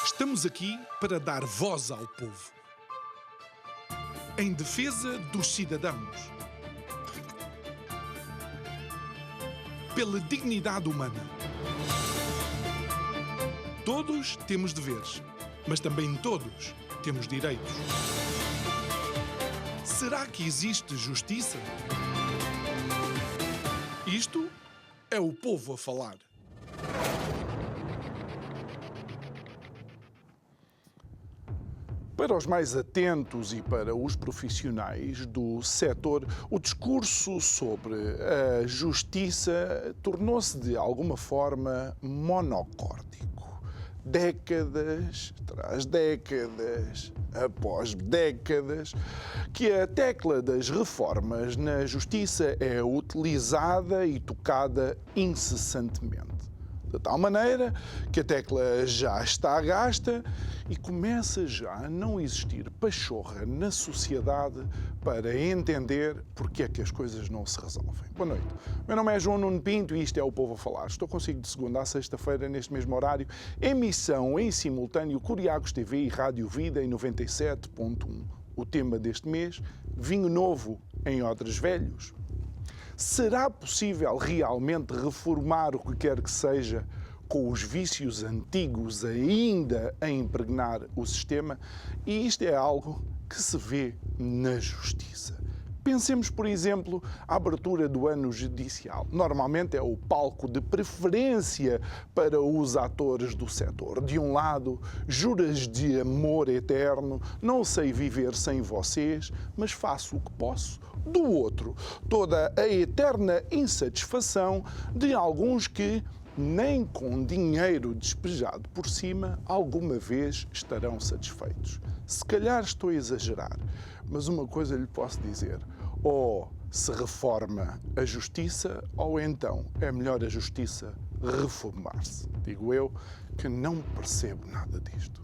Estamos aqui para dar voz ao povo. Em defesa dos cidadãos. Pela dignidade humana. Todos temos deveres, mas também todos temos direitos. Será que existe justiça? Isto é o povo a falar. Para os mais atentos e para os profissionais do setor, o discurso sobre a justiça tornou-se de alguma forma monocórdico. Décadas tras décadas, após décadas, que a tecla das reformas na justiça é utilizada e tocada incessantemente. De tal maneira que a tecla já está gasta e começa já a não existir pachorra na sociedade para entender porque é que as coisas não se resolvem. Boa noite. Meu nome é João Nuno Pinto e isto é o Povo a Falar. Estou consigo de segunda a sexta-feira, neste mesmo horário, emissão em simultâneo Curiagos TV e Rádio Vida em 97.1. O tema deste mês, vinho novo em odres velhos. Será possível realmente reformar o que quer que seja com os vícios antigos ainda a impregnar o sistema? E isto é algo que se vê na justiça. Pensemos, por exemplo, a abertura do ano judicial. Normalmente é o palco de preferência para os atores do setor. De um lado, juras de amor eterno, não sei viver sem vocês, mas faço o que posso. Do outro, toda a eterna insatisfação de alguns que, nem com dinheiro despejado por cima, alguma vez estarão satisfeitos. Se calhar estou a exagerar, mas uma coisa lhe posso dizer: ou se reforma a justiça, ou então é melhor a justiça reformar-se. Digo eu que não percebo nada disto.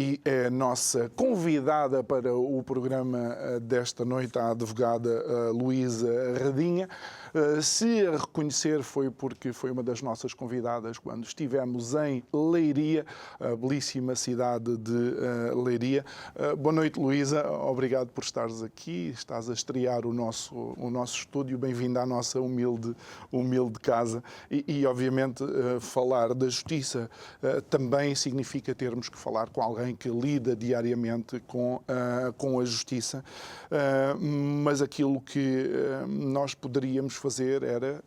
E é a nossa convidada para o programa desta noite, a advogada Luísa Radinha. Se a reconhecer foi porque foi uma das nossas convidadas quando estivemos em Leiria, a belíssima cidade de Leiria. Boa noite, Luísa. Obrigado por estares aqui. Estás a estrear o nosso estúdio. Bem-vinda à nossa humilde casa. E obviamente, falar da justiça também significa termos que falar com alguém que lida diariamente com a justiça, mas aquilo que nós poderíamos fazer era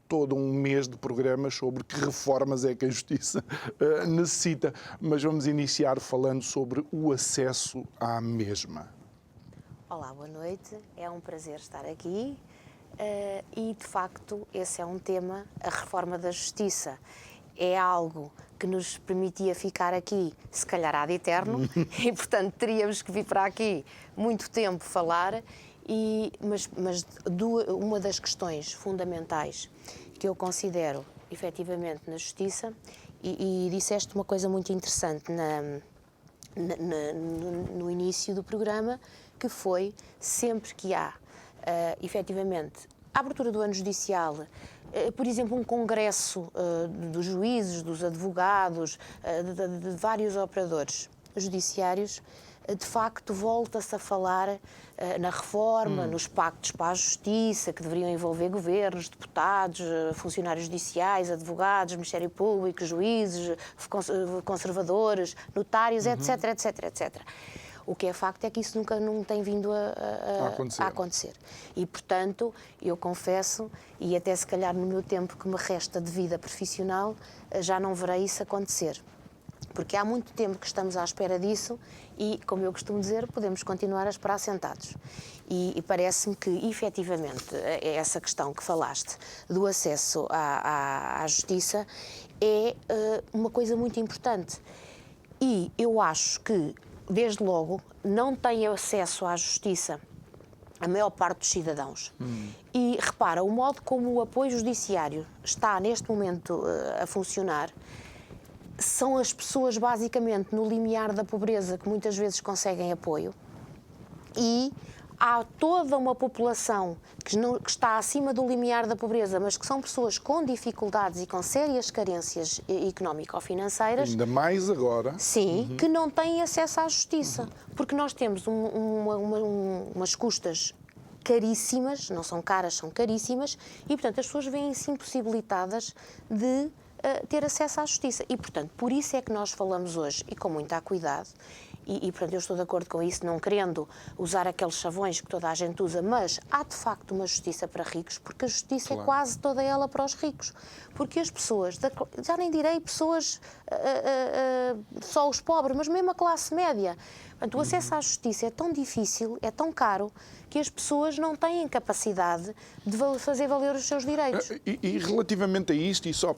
todo um mês de programas sobre que reformas é que a justiça necessita, mas vamos iniciar falando sobre o acesso à mesma. Olá, boa noite, é um prazer estar aqui e de facto esse é um tema, a reforma da justiça. É algo que nos permitia ficar aqui, se calhar ad eterno, e portanto teríamos que vir para aqui muito tempo falar, mas uma das questões fundamentais que eu considero efetivamente na justiça, e disseste uma coisa muito interessante no início do programa, que foi sempre que há efetivamente a abertura do ano judicial, por exemplo, um congresso dos juízes, dos advogados, de vários operadores, judiciários, de facto volta-se a falar na reforma, nos pactos para a justiça, que deveriam envolver governos, deputados, funcionários judiciais, advogados, Ministério Público, juízes, conservadores, notários, etc, etc, etc. O que é facto é que isso nunca não tem vindo a acontecer. E, portanto, eu confesso, e até se calhar no meu tempo que me resta de vida profissional, já não verei isso acontecer. Porque há muito tempo que estamos à espera disso e, como eu costumo dizer, podemos continuar a esperar sentados. E parece-me que, efetivamente, essa questão que falaste do acesso à justiça é uma coisa muito importante. E eu acho que, desde logo, não tem acesso à justiça a maior parte dos cidadãos. E, repara, o modo como o apoio judiciário está, neste momento, a funcionar, são as pessoas, basicamente, no limiar da pobreza que muitas vezes conseguem apoio, e há toda uma população que está acima do limiar da pobreza, mas que são pessoas com dificuldades e com sérias carências económico-financeiras. Ainda mais agora. Sim, que não têm acesso à justiça. Porque nós temos umas custas caríssimas, não são caras, são caríssimas, e, portanto, as pessoas veem-se impossibilitadas de ter acesso à justiça. E, portanto, por isso é que nós falamos hoje, e com muito cuidado, e portanto, eu estou de acordo com isso, não querendo usar aqueles chavões que toda a gente usa, mas há, de facto, uma justiça para ricos, porque a justiça é quase toda ela para os ricos. Porque as pessoas, já nem direi pessoas, só os pobres, mas mesmo a classe média. Portanto, o acesso à justiça é tão difícil, é tão caro, que as pessoas não têm capacidade de fazer valer os seus direitos. E relativamente a isto, e só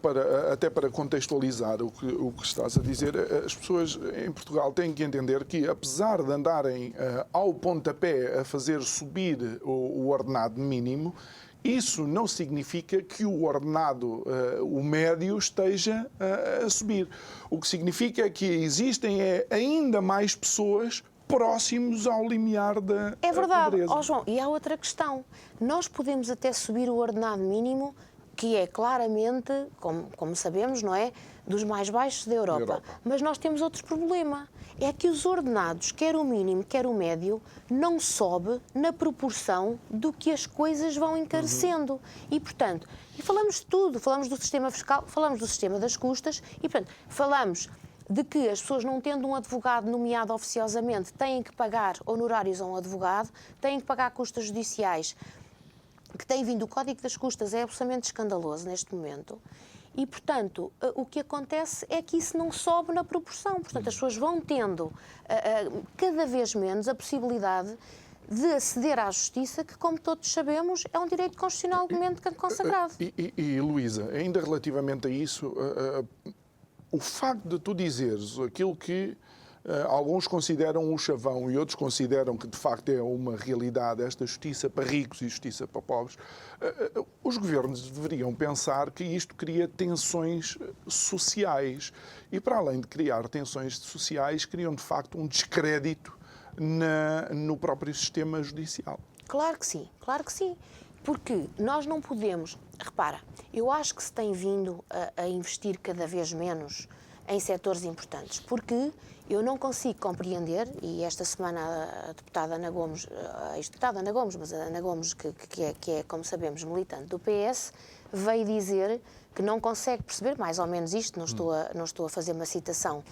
até para contextualizar o que estás a dizer, as pessoas em Portugal têm que entender que, apesar de andarem ao pontapé a fazer subir o ordenado mínimo, isso não significa que o ordenado, o médio, esteja a subir. O que significa é que existem ainda mais pessoas próximos ao limiar da É verdade. pobreza. João, e há outra questão. Nós podemos até subir o ordenado mínimo, que é claramente, como sabemos, não é, dos mais baixos da Europa. Mas nós temos outro problema. É que os ordenados, quer o mínimo, quer o médio, não sobe na proporção do que as coisas vão encarecendo. E, portanto, falamos de tudo. Falamos do sistema fiscal, falamos do sistema das custas e, portanto, falamos de que as pessoas, não tendo um advogado nomeado oficiosamente, têm que pagar honorários a um advogado, têm que pagar custas judiciais, que tem vindo, o Código das Custas é absolutamente escandaloso neste momento. E, portanto, o que acontece é que isso não sobe na proporção. Portanto, as pessoas vão tendo cada vez menos a possibilidade de aceder à justiça, que, como todos sabemos, é um direito constitucionalmente consagrado. E Luísa, ainda relativamente a isso, o facto de tu dizeres aquilo que alguns consideram um chavão e outros consideram que, de facto, é uma realidade, esta justiça para ricos e justiça para pobres, os governos deveriam pensar que isto cria tensões sociais. E, para além de criar tensões sociais, criam, de facto, um descrédito no próprio sistema judicial. Claro que sim, claro que sim. Porque nós não podemos... Repara, eu acho que se tem vindo a investir cada vez menos em setores importantes, porque eu não consigo compreender, e esta semana a deputada Ana Gomes, a ex-deputada Ana Gomes, mas a Ana Gomes, que é, como sabemos, militante do PS, veio dizer que não consegue perceber, mais ou menos isto, não estou a fazer uma citação,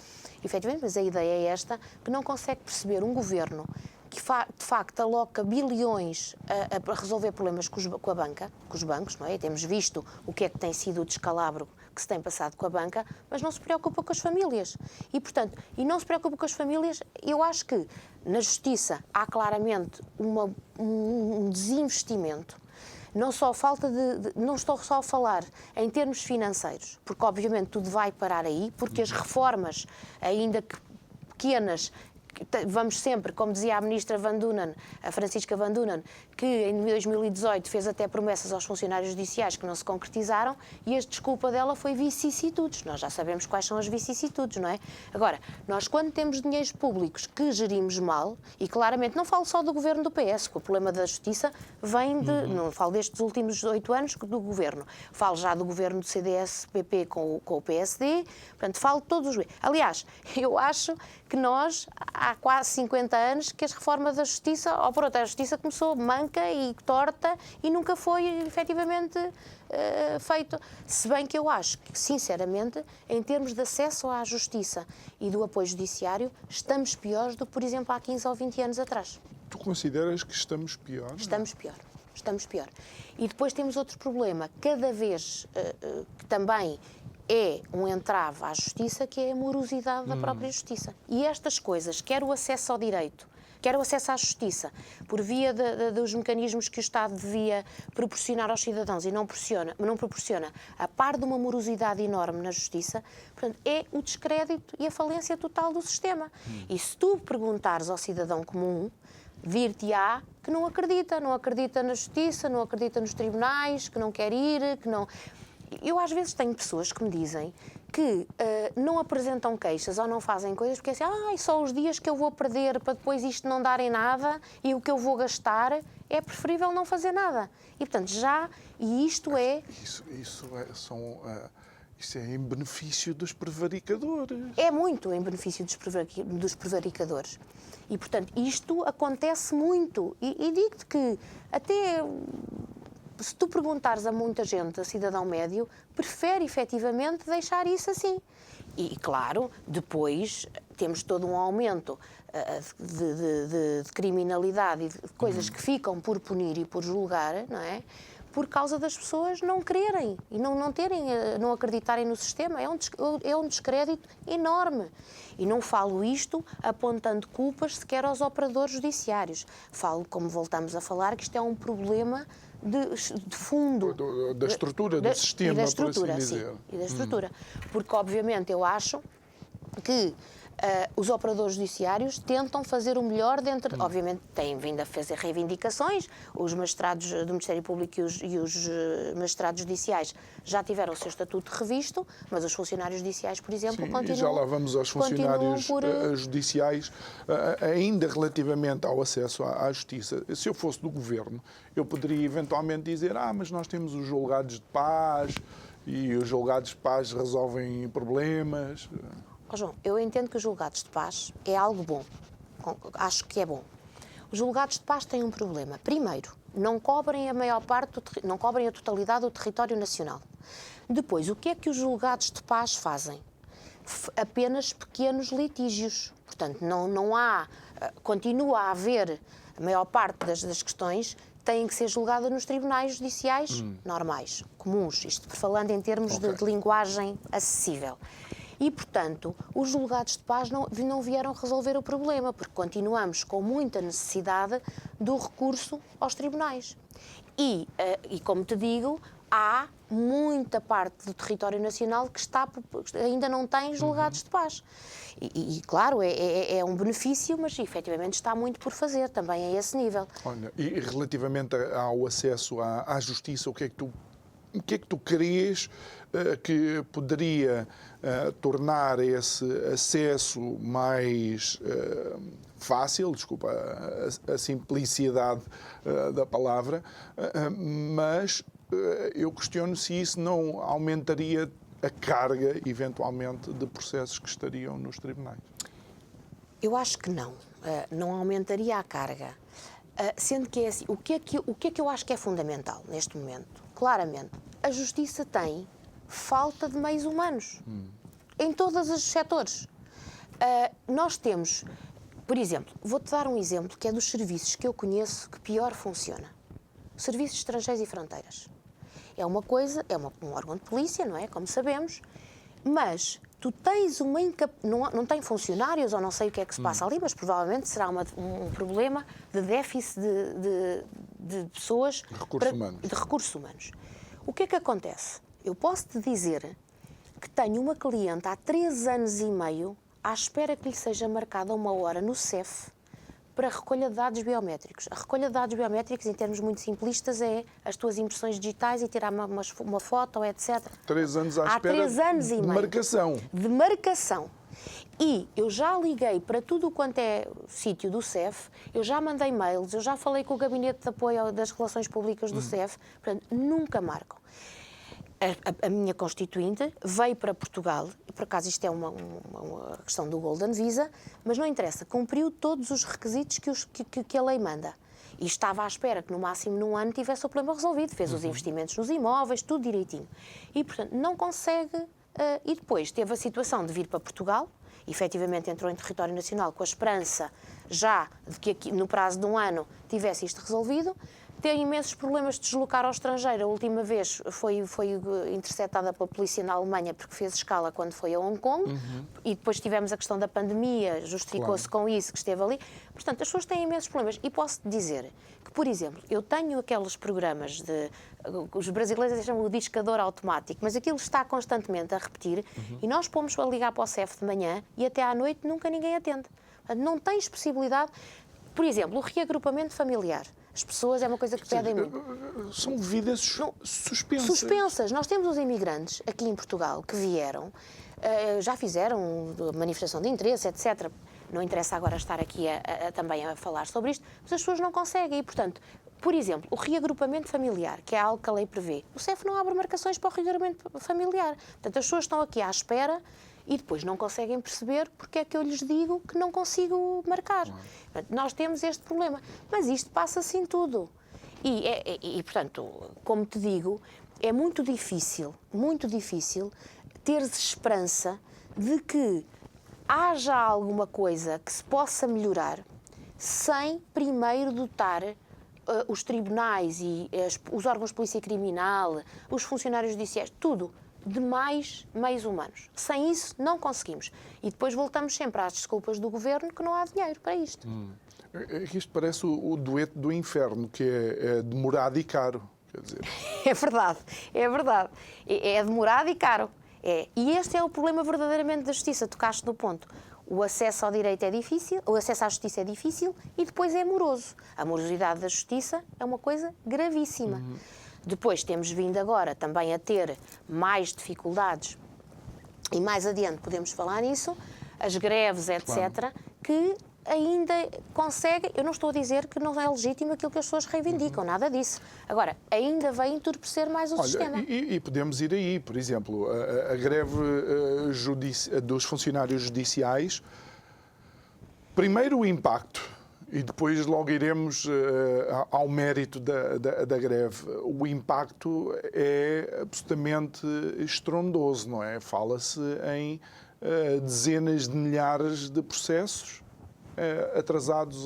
efetivamente, mas a ideia é esta, que não consegue perceber um governo que, de facto, aloca bilhões a resolver problemas com a banca, com os bancos, não é? Temos visto o que é que tem sido o descalabro que se tem passado com a banca, mas não se preocupa com as famílias. E, portanto, não se preocupa com as famílias, eu acho que na justiça há claramente um desinvestimento. Não estou só a falar em termos financeiros, porque obviamente tudo vai parar aí, porque as reformas, ainda que pequenas, vamos sempre, como dizia a ministra Van Dunen, a Francisca Van Dunen, que em 2018 fez até promessas aos funcionários judiciais que não se concretizaram, e a desculpa dela foi vicissitudes. Nós já sabemos quais são as vicissitudes, não é? Agora, nós quando temos dinheiros públicos que gerimos mal, e claramente não falo só do governo do PS, porque o problema da justiça vem de, não falo destes últimos 8 anos do governo, falo já do governo do CDS-PP com o PSD, portanto, falo de todos os... Aliás, eu acho que nós, há quase 50 anos, que a reforma da justiça, ou por outra, a justiça começou manca e torta e nunca foi efetivamente feito. Se bem que eu acho que, sinceramente, em termos de acesso à justiça e do apoio judiciário, estamos piores do que, por exemplo, há 15 ou 20 anos atrás. Tu consideras que estamos pior? Estamos pior. Estamos pior. E depois temos outro problema. Cada vez que também é um entrave à justiça, que é a morosidade da própria justiça. E estas coisas, quer o acesso ao direito, quer o acesso à justiça, por via dos mecanismos que o Estado devia proporcionar aos cidadãos e não proporciona, a par de uma morosidade enorme na justiça, portanto, é o descrédito e a falência total do sistema. E se tu perguntares ao cidadão comum, dir-te-á que não acredita na justiça, não acredita nos tribunais, que não quer ir, que não... Eu às vezes tenho pessoas que me dizem que não apresentam queixas ou não fazem coisas porque é assim, só os dias que eu vou perder para depois isto não dar em nada e o que eu vou gastar, é preferível não fazer nada. E portanto isto é... Isso é em benefício dos prevaricadores. É muito em benefício dos prevaricadores. E, portanto, isto acontece muito. E digo-te que até se tu perguntares a muita gente, a cidadão médio, prefere efetivamente deixar isso assim. E, claro, depois temos todo um aumento de criminalidade e de coisas que ficam por punir e por julgar, não é? Por causa das pessoas não quererem e não acreditarem no sistema. É um descrédito enorme. E não falo isto apontando culpas sequer aos operadores judiciários. Falo, como voltamos a falar, que isto é um problema de fundo. Da estrutura do sistema, e da estrutura, por assim dizer. Sim, e da estrutura. Porque, obviamente, eu acho que os operadores judiciários tentam fazer o melhor dentro... Obviamente têm vindo a fazer reivindicações, os magistrados do Ministério Público e os magistrados judiciais já tiveram o seu estatuto revisto, mas os funcionários judiciais, por exemplo, continuam... E já lá vamos aos funcionários judiciais, ainda relativamente ao acesso à justiça. Se eu fosse do governo, eu poderia eventualmente dizer, mas nós temos os julgados de paz e os julgados de paz resolvem problemas... João, eu entendo que os julgados de paz é algo bom. Acho que é bom. Os julgados de paz têm um problema. Primeiro, não cobrem não cobrem a totalidade do território nacional. Depois, o que é que os julgados de paz fazem? Apenas pequenos litígios. Portanto, continua a haver, a maior parte das questões têm que ser julgadas nos tribunais judiciais normais, comuns, isto falando em termos de linguagem acessível. E, portanto, os julgados de paz não vieram resolver o problema, porque continuamos com muita necessidade do recurso aos tribunais. E como te digo, há muita parte do território nacional que ainda não tem julgados de paz. E claro, é um benefício, mas efetivamente está muito por fazer também a esse nível. Olha, e relativamente ao acesso à justiça, o que é que tu crês que poderia tornar esse acesso mais fácil, desculpa a simplicidade da palavra, mas eu questiono se isso não aumentaria a carga, eventualmente, de processos que estariam nos tribunais. Eu acho que não. Não aumentaria a carga. Sendo que é assim, o que é que eu acho que é fundamental neste momento? Claramente, a justiça tem falta de meios humanos em todos os setores. Nós temos, por exemplo, vou-te dar um exemplo que é dos serviços que eu conheço que pior funciona. Serviços Estrangeiros e Fronteiras. É uma coisa, um órgão de polícia, não é? Como sabemos, mas tu tens não tem funcionários ou não sei o que é que se passa ali, mas provavelmente será um problema de déficit de pessoas... De recursos humanos. O que é que acontece? Eu posso te dizer que tenho uma cliente há 3 anos e meio à espera que lhe seja marcada uma hora no CEF para a recolha de dados biométricos. A recolha de dados biométricos, em termos muito simplistas, é as tuas impressões digitais e tirar uma foto, etc. 3 anos à Há espera 3 anos e de meio. marcação. De marcação. E eu já liguei para tudo quanto é sítio do CEF, eu já mandei mails, eu já falei com o Gabinete de Apoio das Relações Públicas do CEF, portanto, nunca marcam. A minha constituinte veio para Portugal, e por acaso isto é uma questão do Golden Visa, mas não interessa, cumpriu todos os requisitos que a lei manda. E estava à espera que no máximo num ano tivesse o problema resolvido, fez os investimentos nos imóveis, tudo direitinho. E, portanto, não consegue. E depois teve a situação de vir para Portugal, efetivamente entrou em território nacional com a esperança já de que aqui, no prazo de um ano tivesse isto resolvido. Tem imensos problemas de deslocar ao estrangeiro. A última vez foi interceptada pela polícia na Alemanha porque fez escala quando foi a Hong Kong. E depois tivemos a questão da pandemia, justificou-se com isso que esteve ali. Portanto, as pessoas têm imensos problemas. E posso dizer que, por exemplo, eu tenho aqueles programas de... Os brasileiros chamam o discador automático, mas aquilo está constantemente a repetir e nós pomos a ligar para o CEF de manhã e até à noite nunca ninguém atende. Portanto, não tens possibilidade... Por exemplo, o reagrupamento familiar. As pessoas é uma coisa que pedem muito. São vidas suspensas. Suspensas. Nós temos os imigrantes aqui em Portugal que vieram, já fizeram manifestação de interesse, etc. Não interessa agora estar aqui também a falar sobre isto, mas as pessoas não conseguem. E, portanto, por exemplo, o reagrupamento familiar, que é algo que a lei prevê, o CEF não abre marcações para o reagrupamento familiar. Portanto, as pessoas estão aqui à espera e depois não conseguem perceber porque é que eu lhes digo que não consigo marcar. Portanto, nós temos este problema. Mas isto passa-se em tudo. E, portanto, como te digo, é muito difícil teres esperança de que haja alguma coisa que se possa melhorar sem primeiro dotar os tribunais e os órgãos de polícia criminal, os funcionários judiciais, tudo, de mais meios humanos. Sem isso, não conseguimos. E depois voltamos sempre às desculpas do governo que não há dinheiro para isto. Isto parece o dueto do inferno, que é demorado e caro. Quer dizer. É verdade, é verdade. É demorado e caro. E este é o problema verdadeiramente da justiça. Tocaste no ponto. O acesso ao direito é difícil, o acesso à justiça é difícil e depois é moroso. A morosidade da justiça é uma coisa gravíssima. Depois temos vindo agora também a ter mais dificuldades, e mais adiante podemos falar nisso, as greves, etc., claro, que ainda conseguem... Eu não estou a dizer que não é legítimo aquilo que as pessoas reivindicam, nada disso. Agora, ainda vai entorpecer mais o sistema. E podemos ir aí, por exemplo, a greve dos funcionários judiciais. Primeiro o impacto. E depois logo iremos ao mérito da greve. O impacto é absolutamente estrondoso, não é? Fala-se em dezenas de milhares de processos atrasados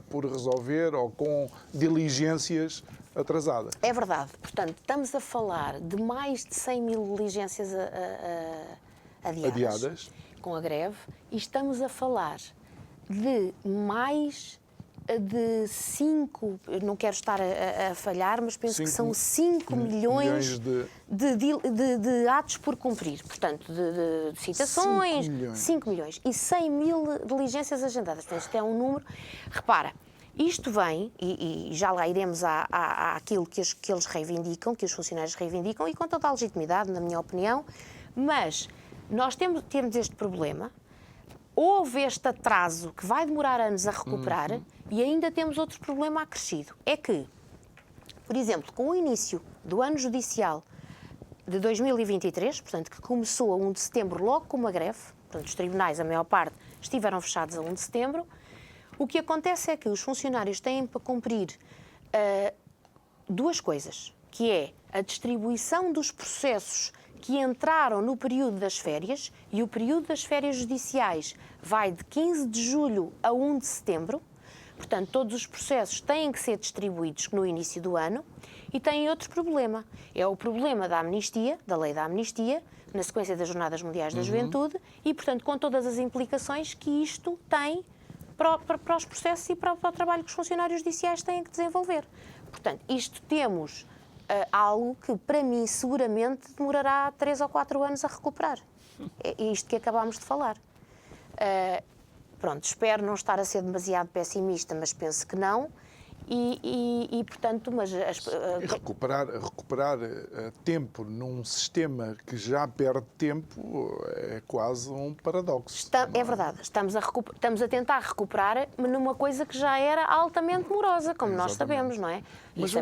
por resolver ou com diligências atrasadas. É verdade. Portanto, estamos a falar de mais de 100 mil diligências adiadas com a greve e estamos a falar de mais de 5, não quero estar a falhar, mas penso que são 5 milhões de atos por cumprir. Portanto, de citações, 5 milhões. E 100 mil diligências agendadas. Portanto, isto é um número... Repara, isto vem, e já lá iremos àquilo que eles reivindicam, que os funcionários reivindicam, e com toda a legitimidade, na minha opinião, mas nós temos este problema. Houve este atraso que vai demorar anos a recuperar e ainda temos outro problema acrescido. É que, por exemplo, com o início do ano judicial de 2023, portanto, que começou a 1 de setembro logo com uma greve, portanto, os tribunais, a maior parte, estiveram fechados a 1 de setembro, o que acontece é que os funcionários têm para cumprir duas coisas, que é a distribuição dos processos que entraram no período das férias, e o período das férias judiciais vai de 15 de julho a 1 de setembro. Portanto, todos os processos têm que ser distribuídos no início do ano. E tem outro problema. É o problema da amnistia, da lei da amnistia, na sequência das Jornadas Mundiais da Juventude, e, portanto, com todas as implicações que isto tem para os processos e para o trabalho que os funcionários judiciais têm que desenvolver. Portanto, isto temos... algo que, para mim, seguramente demorará 3 ou 4 anos a recuperar. É isto que acabámos de falar. Pronto, espero não estar a ser demasiado pessimista, mas penso que não. Portanto, mas recuperar tempo num sistema que já perde tempo é quase um paradoxo. É verdade, estamos a tentar recuperar numa coisa que já era altamente morosa, como nós sabemos, não é? Mas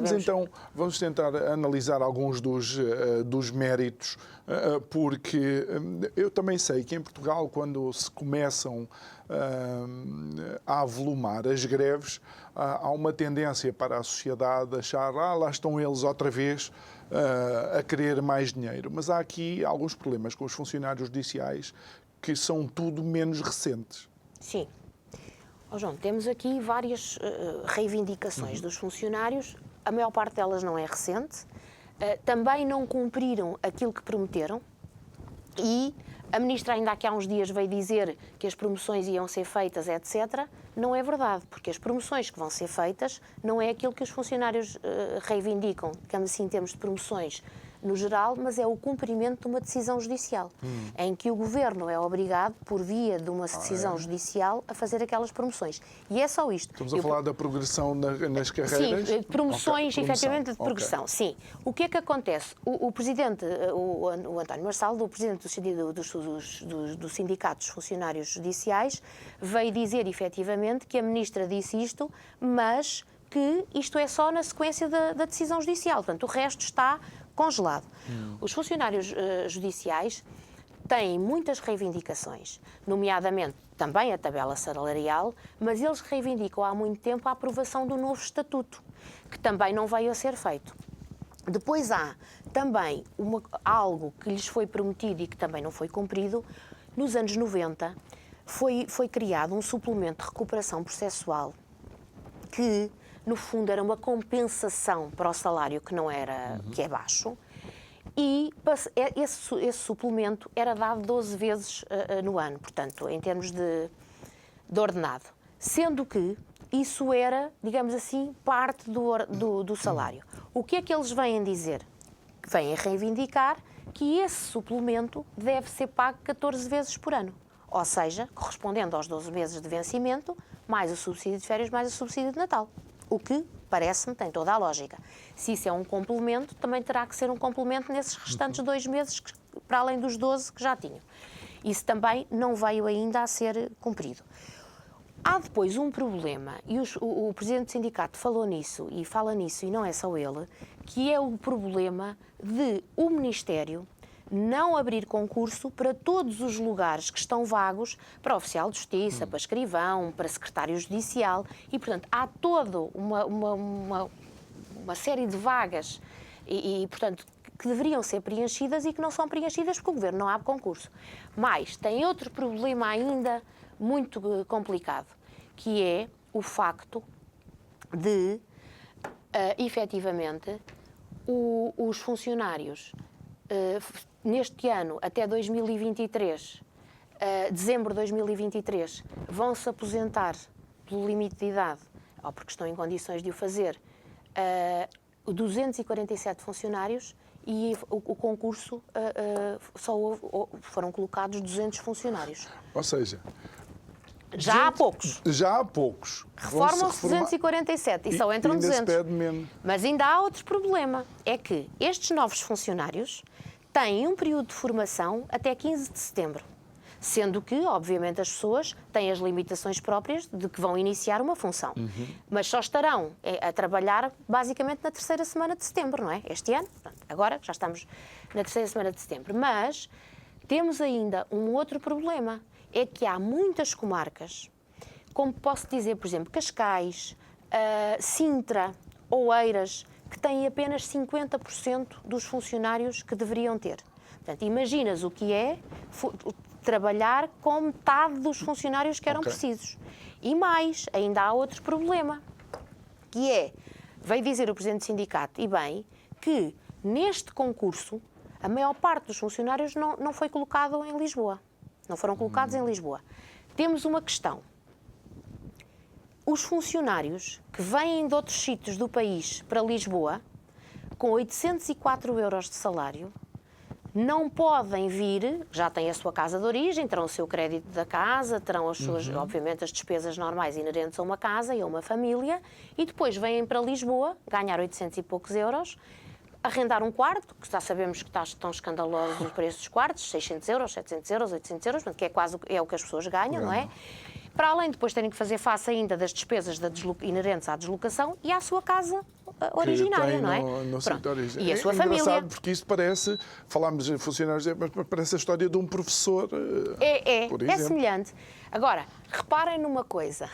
vamos tentar analisar alguns dos méritos, porque eu também sei que em Portugal, quando se começam a avolumar as greves, há uma tendência para a sociedade achar lá estão eles outra vez a querer mais dinheiro. Mas há aqui alguns problemas com os funcionários judiciais que são tudo menos recentes. Sim. João, temos aqui várias reivindicações dos funcionários, a maior parte delas não é recente, também não cumpriram aquilo que prometeram e a Ministra ainda aqui há uns dias veio dizer que as promoções iam ser feitas, etc. Não é verdade, porque as promoções que vão ser feitas não é aquilo que os funcionários reivindicam, digamos assim, em termos de promoções no geral, mas é o cumprimento de uma decisão judicial, em que o Governo é obrigado, por via de uma decisão judicial, a fazer aquelas promoções. E é só isto. Estamos a falar da progressão nas carreiras? Sim, promoções, efetivamente, de progressão, sim. O que é que acontece? O Presidente, o António Marçal, o Presidente do Sindicato dos Funcionários Judiciais, veio dizer, efetivamente, que a Ministra disse isto, mas que isto é só na sequência da decisão judicial. Portanto, o resto está congelado. Os funcionários judiciais têm muitas reivindicações, nomeadamente também a tabela salarial, mas eles reivindicam há muito tempo a aprovação do novo estatuto, que também não veio a ser feito. Depois há também algo que lhes foi prometido e que também não foi cumprido. Nos anos 90 foi criado um suplemento de recuperação processual que, no fundo, era uma compensação para o salário que não era, que é baixo, e esse suplemento era dado 12 vezes no ano, portanto, em termos de ordenado. Sendo que isso era, digamos assim, parte do salário. O que é que eles vêm dizer? Vêm reivindicar que esse suplemento deve ser pago 14 vezes por ano. Ou seja, correspondendo aos 12 meses de vencimento, mais o subsídio de férias, mais o subsídio de Natal. O que, parece-me, tem toda a lógica. Se isso é um complemento, também terá que ser um complemento nesses restantes 2 meses, para além dos 12 que já tinham. Isso também não veio ainda a ser cumprido. Há depois um problema, e o Presidente do Sindicato falou nisso, e fala nisso, e não é só ele, que é o problema de o Ministério não abrir concurso para todos os lugares que estão vagos, para oficial de justiça, para escrivão, para secretário judicial, e, portanto, há toda uma série de vagas, portanto, que deveriam ser preenchidas e que não são preenchidas porque o Governo não abre concurso. Mas tem outro problema ainda muito complicado, que é o facto de, efetivamente, os funcionários, neste ano, até 2023, dezembro de 2023, vão se aposentar pelo limite de idade, ou porque estão em condições de o fazer, 247 funcionários, e o concurso foram colocados 200 funcionários. Ou seja, já há poucos. Já há poucos. Reformam-se 247 e só entram ainda 200. Se pede menos. Mas ainda há outro problema, é que estes novos funcionários têm um período de formação até 15 de setembro, sendo que, obviamente, as pessoas têm as limitações próprias de que vão iniciar uma função, mas só estarão a trabalhar basicamente na terceira semana de setembro, não é? Este ano, agora já estamos na terceira semana de setembro, mas temos ainda um outro problema, é que há muitas comarcas, como posso dizer, por exemplo, Cascais, Sintra, Oeiras, que têm apenas 50% dos funcionários que deveriam ter. Portanto, imaginas o que é trabalhar com metade dos funcionários que eram precisos. E mais, ainda há outro problema, que é, veio dizer o Presidente do Sindicato, e bem, que neste concurso a maior parte dos funcionários não foi colocado em Lisboa. Não foram colocados em Lisboa. Temos uma questão. Os funcionários que vêm de outros sítios do país para Lisboa, com 804 euros de salário, não podem vir, já têm a sua casa de origem, terão o seu crédito da casa, terão as suas, obviamente, as despesas normais inerentes a uma casa e a uma família, e depois vêm para Lisboa, ganhar 800 e poucos euros, arrendar um quarto, que já sabemos que estão escandalosos os preços dos quartos, 600 euros, 700 euros, 800 euros, portanto, que é quase o que as pessoas ganham, não é? Para além de depois terem que fazer face ainda das despesas inerentes à deslocação e à sua casa originária, não é? No sítio de origem. E a sua é família. engraçado porque isto parece, falámos em funcionários, mas parece a história de um professor, por exemplo. É semelhante. Agora, reparem numa coisa.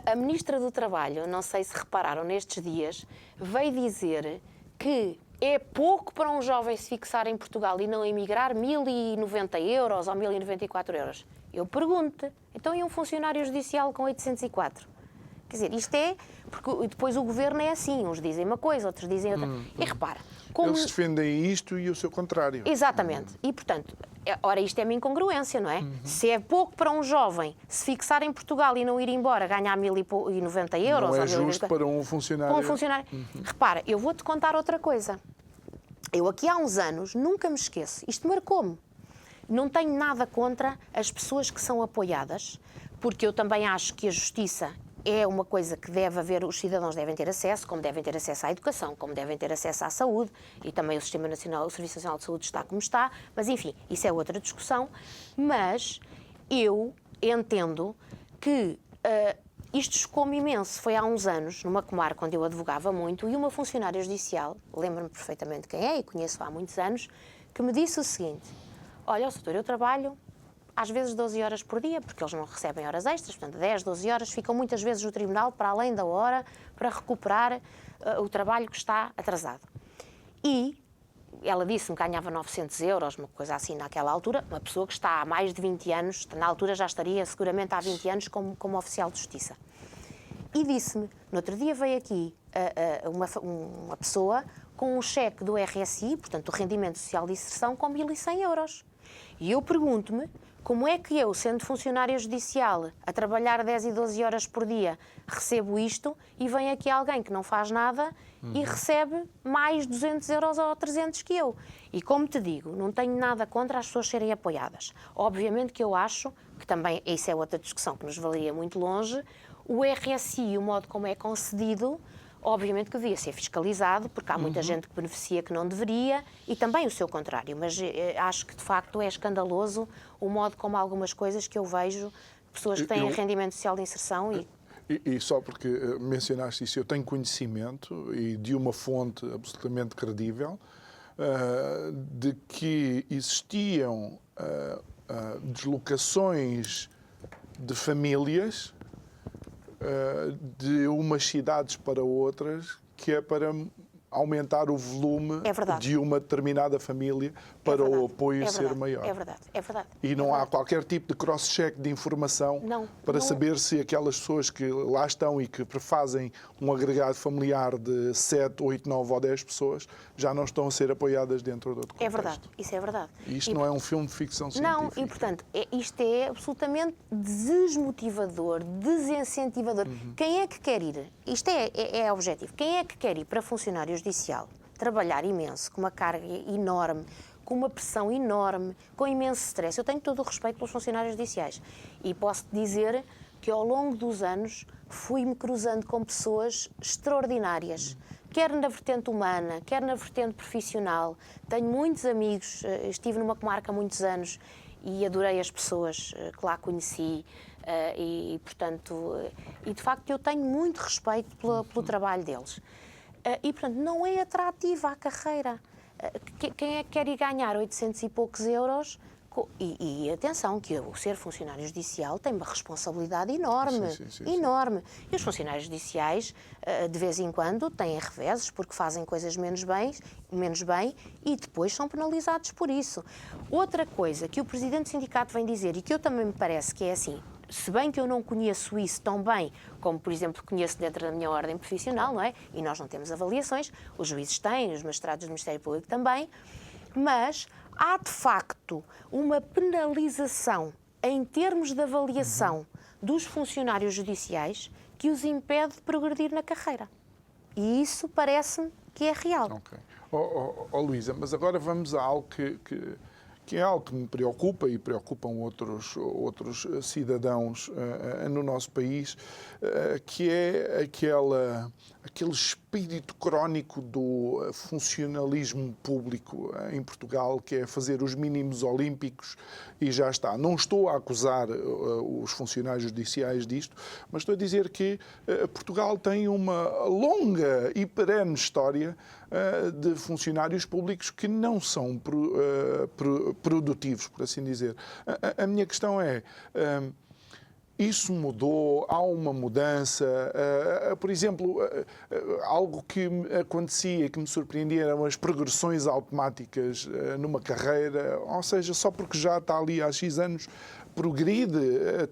A Ministra do Trabalho, não sei se repararam nestes dias, veio dizer que é pouco para um jovem se fixar em Portugal e não emigrar 1.090 euros ou 1.094 euros. Eu pergunto, então e um funcionário judicial com 804? Quer dizer, isto é... Porque depois o governo é assim, uns dizem uma coisa, outros dizem outra. E repara... Eles defendem isto e o seu contrário. Exatamente. E, portanto, ora, isto é uma incongruência, não é? Se é pouco para um jovem se fixar em Portugal e não ir embora ganhar 1.090 euros... Não é justo para um funcionário. Para um funcionário. Repara, eu vou-te contar outra coisa. Eu aqui há uns anos, nunca me esqueço, isto marcou-me. Não tenho nada contra as pessoas que são apoiadas, porque eu também acho que a justiça é uma coisa que deve haver, os cidadãos devem ter acesso, como devem ter acesso à educação, como devem ter acesso à saúde, e também o Sistema Nacional, o Serviço Nacional de Saúde está como está, mas enfim, isso é outra discussão. Mas eu entendo que isto chocou-me imenso. Foi há uns anos, numa comarca onde eu advogava muito, e uma funcionária judicial, lembro-me perfeitamente quem é, e conheço há muitos anos, que me disse o seguinte: olha, doutor, eu trabalho às vezes 12 horas por dia, porque eles não recebem horas extras, portanto 10, 12 horas, ficam muitas vezes no tribunal para além da hora, para recuperar o trabalho que está atrasado. E ela disse-me que ganhava 900 euros, uma coisa assim naquela altura, uma pessoa que está há mais de 20 anos, na altura já estaria seguramente há 20 anos como oficial de justiça. E disse-me, no outro dia veio aqui uma pessoa com um cheque do RSI, portanto do Rendimento Social de Inserção, com 1.100 euros. E eu pergunto-me, como é que eu, sendo funcionária judicial, a trabalhar 10 e 12 horas por dia, recebo isto e vem aqui alguém que não faz nada e recebe mais 200 euros ou 300 que eu? E como te digo, não tenho nada contra as pessoas serem apoiadas. Obviamente que eu acho, que também isso é outra discussão que nos valeria muito longe, o RSI, o modo como é concedido, obviamente que devia ser fiscalizado, porque há muita gente que beneficia que não deveria, e também o seu contrário, mas acho que de facto é escandaloso o modo como algumas coisas que eu vejo, pessoas que têm rendimento social de inserção E só porque mencionaste isso, eu tenho conhecimento, e de uma fonte absolutamente credível, de que existiam deslocações de famílias de umas cidades para outras, que é para aumentar o volume de uma determinada família para o apoio ser maior. É verdade, é verdade. E não há qualquer tipo de cross-check de informação para saber se aquelas pessoas que lá estão e que fazem um agregado familiar de 7, 8, 9 ou 10 pessoas já não estão a ser apoiadas dentro do outro contexto. É verdade, isso é verdade. E isto não é um filme de ficção científica. Não, e portanto, isto é absolutamente desmotivador, desincentivador. Quem é que quer ir? Isto é objetivo. Quem é que quer ir para funcionário judicial, trabalhar imenso, com uma carga enorme, com uma pressão enorme, com imenso stress? Eu tenho todo o respeito pelos funcionários judiciais e posso dizer que ao longo dos anos fui-me cruzando com pessoas extraordinárias, quer na vertente humana, quer na vertente profissional. Tenho muitos amigos, estive numa comarca há muitos anos e adorei as pessoas que lá conheci e, portanto, e de facto eu tenho muito respeito pelo trabalho deles. E, portanto, não é atrativa a carreira. Quem é que quer ir ganhar 800 e poucos euros? E atenção, que o ser funcionário judicial tem uma responsabilidade enorme, enorme. E os funcionários judiciais, de vez em quando, têm reveses porque fazem coisas menos bem e depois são penalizados por isso. Outra coisa que o Presidente do Sindicato vem dizer e que eu também me parece que é assim, se bem que eu não conheço isso tão bem como, por exemplo, conheço dentro da minha ordem profissional, não é? E nós não temos avaliações, os juízes têm, os magistrados do Ministério Público também, mas há, de facto, uma penalização em termos de avaliação dos funcionários judiciais que os impede de progredir na carreira. E isso parece-me que é real. Luísa, mas agora vamos a algo que é algo que me preocupa e preocupam outros cidadãos no nosso país, que é aquele espírito crónico do funcionalismo público em Portugal, que é fazer os mínimos olímpicos e já está. Não estou a acusar os funcionários judiciais disto, mas estou a dizer que Portugal tem uma longa e perene história de funcionários públicos que não são produtivos, por assim dizer. A minha questão é, isso mudou? Há uma mudança? Por exemplo, algo que acontecia, que me surpreendia, eram as progressões automáticas numa carreira, ou seja, só porque já está ali há X anos, progride.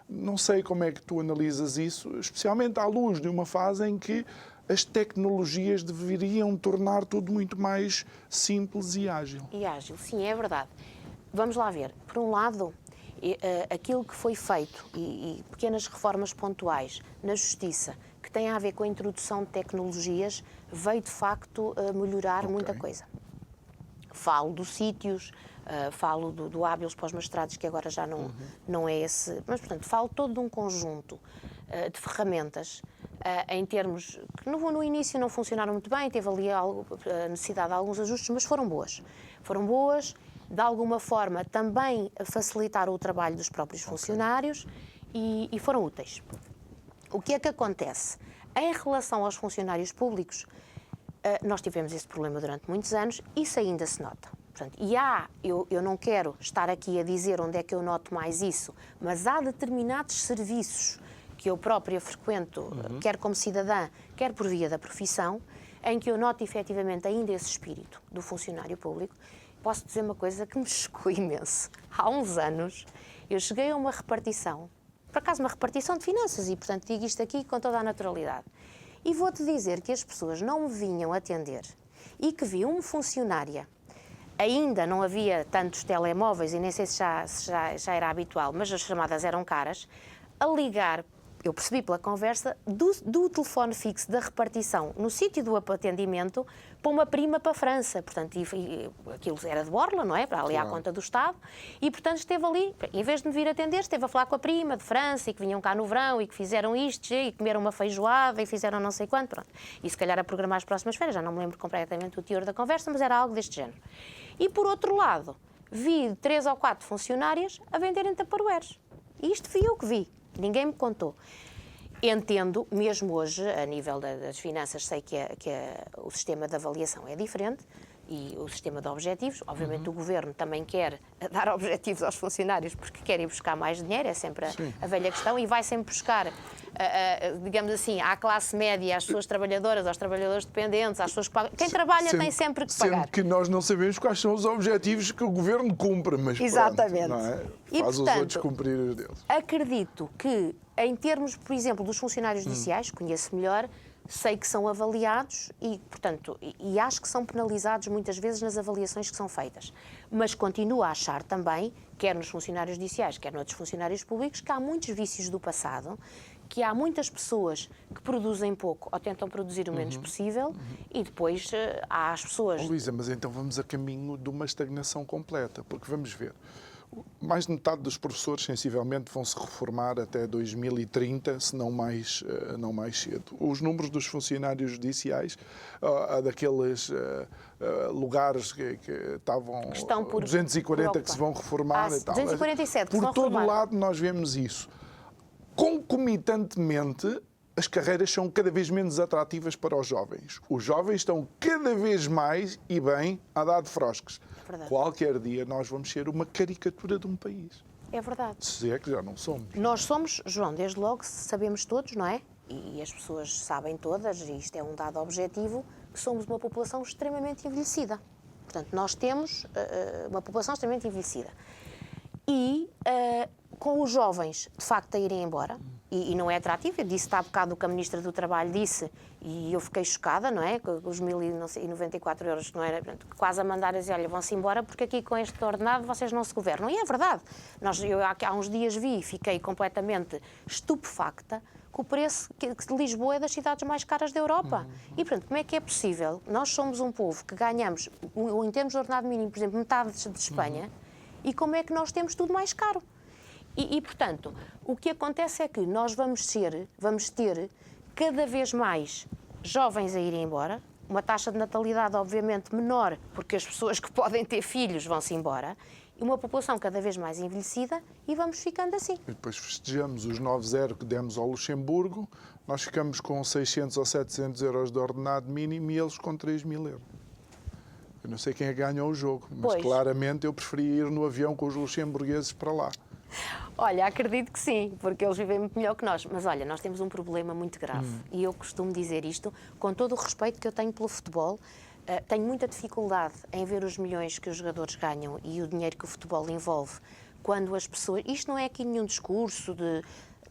Não sei como é que tu analisas isso, especialmente à luz de uma fase em que as tecnologias deveriam tornar tudo muito mais simples e ágil. E ágil, sim, é verdade. Vamos lá ver. Por um lado, aquilo que foi feito e pequenas reformas pontuais na Justiça, que têm a ver com a introdução de tecnologias, veio de facto melhorar muita coisa. Falo dos sítios, falo do hábitos para os magistrados, que agora já não é esse, mas portanto falo todo de um conjunto de ferramentas em termos que no início não funcionaram muito bem, teve ali a necessidade de alguns ajustes, mas foram boas. Foram boas, de alguma forma também facilitaram o trabalho dos próprios funcionários e foram úteis. O que é que acontece? Em relação aos funcionários públicos, nós tivemos esse problema durante muitos anos, isso ainda se nota. Portanto, eu não quero estar aqui a dizer onde é que eu noto mais isso, mas há determinados serviços que eu própria frequento, quer como cidadã, quer por via da profissão, em que eu noto efetivamente ainda esse espírito do funcionário público. Posso dizer uma coisa que me chocou imenso. Há uns anos eu cheguei a uma repartição, por acaso uma repartição de finanças, e portanto digo isto aqui com toda a naturalidade. E vou-te dizer que as pessoas não me vinham atender e que vi uma funcionária, ainda não havia tantos telemóveis e nem sei se já era habitual, mas as chamadas eram caras, a ligar. Eu percebi pela conversa do telefone fixo da repartição no sítio do atendimento para uma prima para a França. Portanto, aquilo era de borla, não é? Para ali à conta do Estado. E, portanto, esteve ali, em vez de me vir atender, esteve a falar com a prima de França e que vinham cá no verão e que fizeram isto e comeram uma feijoada e fizeram não sei quanto. Pronto. E se calhar a programar as próximas férias, já não me lembro completamente o teor da conversa, mas era algo deste género. E, por outro lado, vi 3 ou 4 funcionárias a venderem tupperwares. E isto fui eu que vi. Ninguém me contou. Entendo, mesmo hoje, a nível das finanças, sei que o sistema de avaliação é diferente e o sistema de objetivos. Obviamente o Governo também quer dar objetivos aos funcionários porque quer ir buscar mais dinheiro, é sempre a velha questão, e vai sempre buscar, digamos assim, à classe média, às suas trabalhadoras, aos trabalhadores dependentes, às pessoas que pagam. Quem trabalha tem sempre que pagar. Sendo que nós não sabemos quais são os objetivos que o Governo cumpre, mas exatamente. Pronto, não é? E, faz portanto, os outros cumprir os deles. Acredito que, em termos, por exemplo, dos funcionários judiciais, conheço melhor, sei que são avaliados e, portanto, e acho que são penalizados muitas vezes nas avaliações que são feitas. Mas continuo a achar também, quer nos funcionários judiciais, quer noutros funcionários públicos, que há muitos vícios do passado, que há muitas pessoas que produzem pouco ou tentam produzir o menos possível e depois há as pessoas... Luísa, mas então vamos a caminho de uma estagnação completa, porque vamos ver. Mais de metade dos professores, sensivelmente, vão se reformar até 2030, se não mais cedo. Os números dos funcionários judiciais, daqueles lugares que estavam por 240 que se vão reformar e tal. 247 que por todo reformar. lado nós vemos isso. Concomitantemente, as carreiras são cada vez menos atrativas para os jovens. Os jovens estão cada vez mais, e bem, a dar de frosques. Verdade. Qualquer dia nós vamos ser uma caricatura de um país. É verdade. Se é que já não somos. Nós somos, João, desde logo, sabemos todos, não é? E as pessoas sabem todas, e isto é um dado objetivo, que somos uma população extremamente envelhecida. Portanto, nós temos uma população extremamente envelhecida. E com os jovens, de facto, a irem embora, e não é atrativo, eu disse há bocado o que a Ministra do Trabalho disse, e eu fiquei chocada, não é? Os 1.094 euros, não era, quase a mandar a dizer, olha, vão-se embora porque aqui com este ordenado vocês não se governam. E é verdade. Eu há uns dias vi e fiquei completamente estupefacta que o preço que de Lisboa é das cidades mais caras da Europa. E, portanto, como é que é possível? Nós somos um povo que ganhamos, em termos de ordenado mínimo, por exemplo, metade de Espanha, e como é que nós temos tudo mais caro? E, portanto, o que acontece é que nós vamos ter cada vez mais jovens a irem embora, uma taxa de natalidade, obviamente, menor, porque as pessoas que podem ter filhos vão-se embora, e uma população cada vez mais envelhecida, e vamos ficando assim. E depois festejamos os 9,0 que demos ao Luxemburgo, nós ficamos com 600 ou 700 euros de ordenado mínimo e eles com 3.000 euros. Eu não sei quem é que ganhou o jogo, mas claramente eu preferia ir no avião com os luxemburgueses para lá. Olha, acredito que sim, porque eles vivem muito melhor que nós. Mas olha, nós temos um problema muito grave. E eu costumo dizer isto, com todo o respeito que eu tenho pelo futebol, tenho muita dificuldade em ver os milhões que os jogadores ganham e o dinheiro que o futebol envolve, quando as pessoas... Isto não é aqui nenhum discurso de...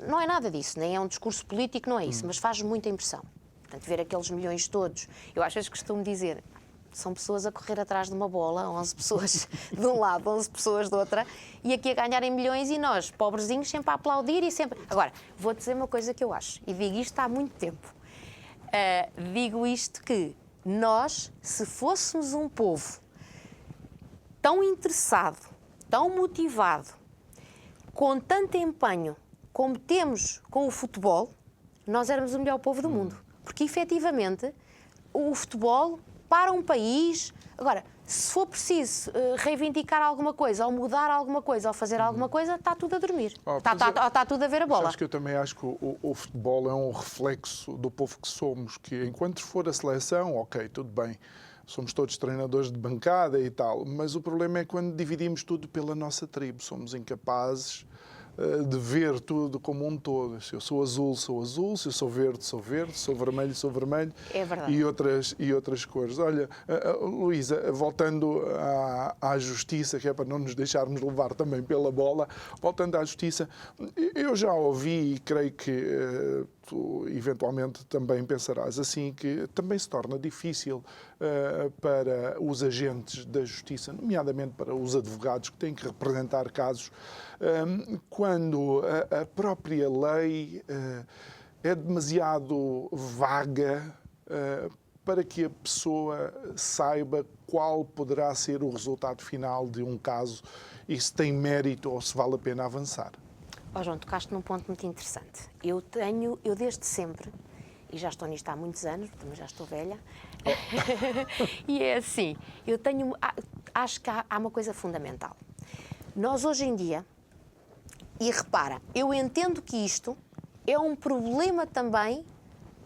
Não é nada disso, nem é um discurso político, não é isso, mas faz muita impressão. Portanto, ver aqueles milhões todos. Eu às vezes costumo dizer... São pessoas a correr atrás de uma bola, 11 pessoas de um lado, 11 pessoas de outra, e aqui a ganharem milhões e nós, pobrezinhos, sempre a aplaudir e sempre... Agora, vou dizer uma coisa que eu acho, e digo isto há muito tempo. Digo isto que nós, se fôssemos um povo tão interessado, tão motivado, com tanto empenho como temos com o futebol, nós éramos o melhor povo do mundo. Porque, efetivamente, o futebol... para um país. Agora, se for preciso reivindicar alguma coisa, ou mudar alguma coisa, ou fazer alguma coisa, está tudo a dormir. Está tudo a ver a bola. Acho que eu também acho que o futebol é um reflexo do povo que somos, que enquanto for a seleção, ok, tudo bem, somos todos treinadores de bancada e tal, mas o problema é quando dividimos tudo pela nossa tribo, somos incapazes de ver tudo como um todo. Se eu sou azul, sou azul. Se eu sou verde, sou verde. Se sou vermelho, sou vermelho. É verdade. E outras cores. Olha, Luísa, voltando à justiça, que é para não nos deixarmos levar também pela bola, voltando à justiça, eu já ouvi e creio que tu eventualmente também pensarás assim, que também se torna difícil para os agentes da justiça, nomeadamente para os advogados que têm que representar casos, quando a própria lei é demasiado vaga para que a pessoa saiba qual poderá ser o resultado final de um caso e se tem mérito ou se vale a pena avançar. João, tocaste num ponto muito interessante. Eu desde sempre, e já estou nisto há muitos anos, também já estou velha, e é assim, acho que há uma coisa fundamental. Nós hoje em dia, e repara, eu entendo que isto é um problema também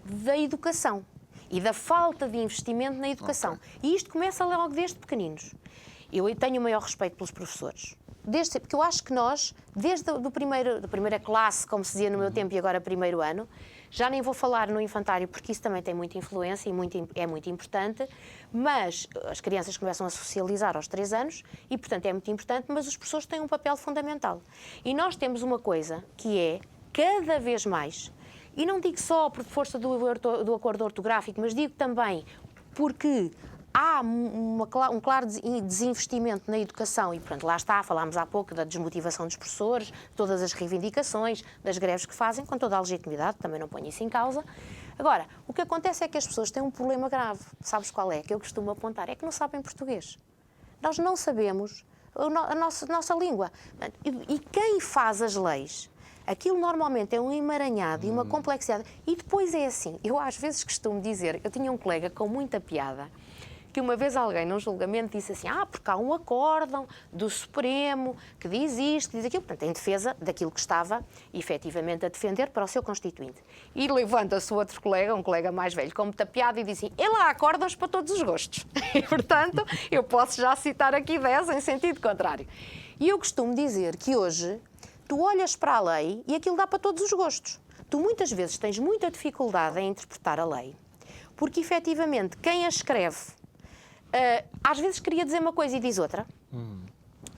da educação e da falta de investimento na educação. Okay. E isto começa logo desde pequeninos. Eu tenho o maior respeito pelos professores. Porque eu acho que nós, desde da primeira classe, como se dizia no meu tempo, e agora primeiro ano, já nem vou falar no infantário, porque isso também tem muita influência e é muito importante, mas as crianças começam a socializar aos 3 anos e, portanto, é muito importante, mas os professores têm um papel fundamental. E nós temos uma coisa que é, cada vez mais, e não digo só por força do acordo ortográfico, mas digo também porque há um claro desinvestimento na educação e, portanto, lá está, falámos há pouco da desmotivação dos professores, todas as reivindicações, das greves que fazem, com toda a legitimidade, também não ponho isso em causa. Agora, o que acontece é que as pessoas têm um problema grave, sabes qual é? Que eu costumo apontar, é que não sabem português. Nós não sabemos a nossa língua. E quem faz as leis? Aquilo normalmente é um emaranhado e uma complexidade. E depois é assim, eu às vezes costumo dizer, eu tinha um colega com muita piada, que uma vez alguém num julgamento disse assim, porque há um acórdão do Supremo que diz isto, que diz aquilo, portanto, em defesa daquilo que estava efetivamente a defender para o seu constituinte. E levanta-se outro colega, um colega mais velho, com muita piada e diz assim, ele há acórdãos para todos os gostos. E, portanto, eu posso já citar aqui 10 em sentido contrário. E eu costumo dizer que hoje tu olhas para a lei e aquilo dá para todos os gostos. Tu muitas vezes tens muita dificuldade em interpretar a lei, porque efetivamente quem a escreve às vezes queria dizer uma coisa e diz outra,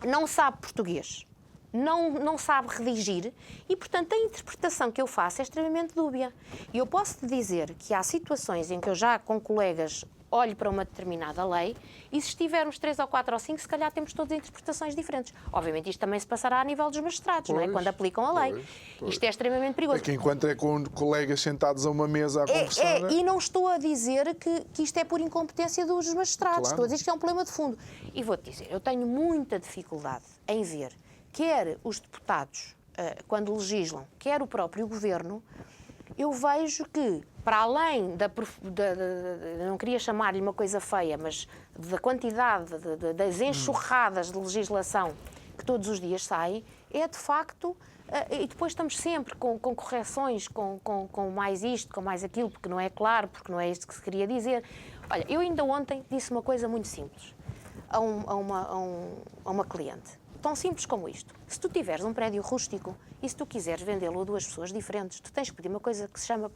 não sabe português, não sabe redigir e, portanto, a interpretação que eu faço é extremamente dúbia. E eu posso te dizer que há situações em que eu já, com colegas olho para uma determinada lei e se estivermos 3 ou 4 ou 5, se calhar temos todas interpretações diferentes. Obviamente isto também se passará a nível dos magistrados, não é? Quando aplicam a lei. Isto é extremamente perigoso. É que enquanto é com colegas sentados a uma mesa a conversar... E não estou a dizer que isto é por incompetência dos magistrados. Claro. Estou a dizer que isto é um problema de fundo. E vou-te dizer, eu tenho muita dificuldade em ver, quer os deputados, quando legislam, quer o próprio governo, eu vejo que, para além não queria chamar-lhe uma coisa feia, mas da quantidade das enxurradas de legislação que todos os dias saem, é de facto, e depois estamos sempre com correções, com mais isto, com mais aquilo, porque não é claro, porque não é isto que se queria dizer. Olha, eu ainda ontem disse uma coisa muito simples a uma cliente. Tão simples como isto. Se tu tiveres um prédio rústico e se tu quiseres vendê-lo a duas pessoas diferentes, tu tens que pedir uma coisa que se chama